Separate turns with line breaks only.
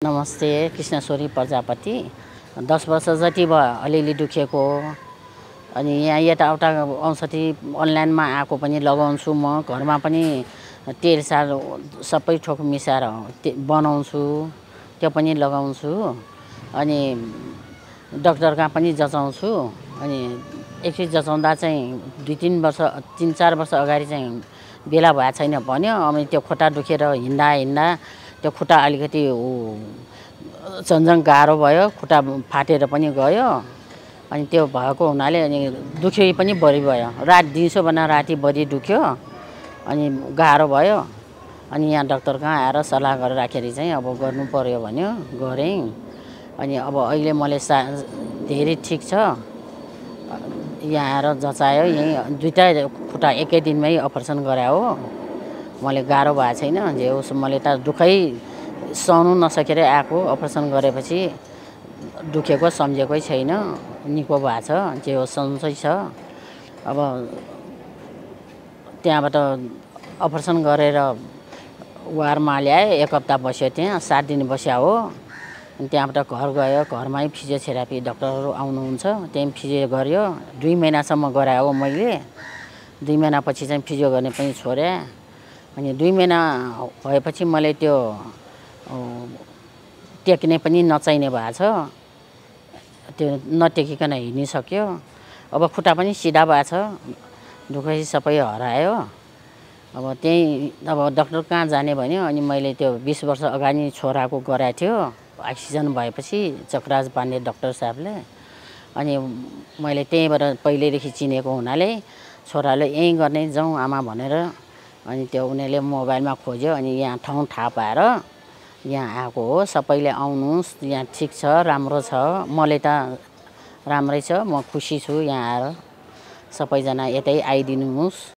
नमस्ते, कृष्णश्वरी प्रजापति। 10 वर्ष जति भयो अलिअलि दुखेको। अनि यहाँ यताउता औषधि अनलाइनमा आएको पनि लगाउँछु म। घरमा पनि तेल सार सबै थोक मिसाएर बनाउँछु, त्यो पनि लगाउँछु। अनि डाक्टर कहाँ पनि जचाउँछु। अनि एकचोटि जचाउँदा चाहिँ 3-4 वर्ष अगाडि चाहिँ बेला भएको छैन भन्यो। अनि त्यो खुट्टा दुखेर हिँड्दा त्यो खुट्टा अलिकति झन्झन गाह्रो भयो, खुट्टा फाटेर पनि गयो। अनि त्यो भएको हुनाले अनि दुख्यो पनि बढी भयो। दिउँसो भन्दा राति बढी दुख्यो, अनि गाह्रो भयो। अनि यहाँ डाक्टर कहाँ आएर सल्लाह गरेर राखेर चाहिँ अब गर्नु पर्यो भन्यो, गरेँ। अनि अब अहिले मैले धेरै ठिक छ। यहाँ आएर जचायो, यहीँ दुईटा खुट्टा एकै दिनमै अपरेसन गरायो। मैले गाह्रो भएको छैन, जे होस् मैले त दुखै सहनु नसकेर आएको। अपरेसन गरेपछि दुखेको सम्झेकै छैन, निको भएको छ, जे होस् सन्चै छ। अब त्यहाँबाट अपरेसन गरेर वारमा ल्याए, 1 हप्ता बस्यो, त्यहाँ 7 दिन बस्या हो। अनि त्यहाँबाट घर गयो। घरमै फिजियोथेरापी डाक्टरहरू आउनुहुन्छ, त्यही फिजियो गर्यो। 2 महिनासम्म गरायो मैले। 2 महिनापछि चाहिँ फिजियो गर्ने पनि छोडे। अनि 2 महिना भएपछि मैले त्यो टेक्ने पनि नचाहिने भएको छ, त्यो नटेकिकन हिँडिसक्यो। अब खुट्टा पनि सिधा भएको छ, दुखै सबै हरायो। अब त्यही अब डाक्टर कहाँ जाने भन्यो। अनि मैले त्यो 20 वर्ष अगाडि छोराको गराएको थियो, एक्सिडेन्ट भएपछि चक्राज पाण्डे डाक्टर साहबले। अनि मैले त्यहीँबाट पहिल्यैदेखि चिनेको हुनाले छोराले यहीँ गर्ने जाउँ आमा भनेर, अनि त्यो उनीहरूले मोबाइलमा खोज्यो। अनि यहाँ ठाउँ थाहा पाएर यहाँ आएको हो। सबैले आउनुहोस्, यहाँ ठिक छ, राम्रो छ। मलाई त राम्रै छ, म खुसी छु यहाँ आएर। सबैजना यतै आइदिनुहोस्।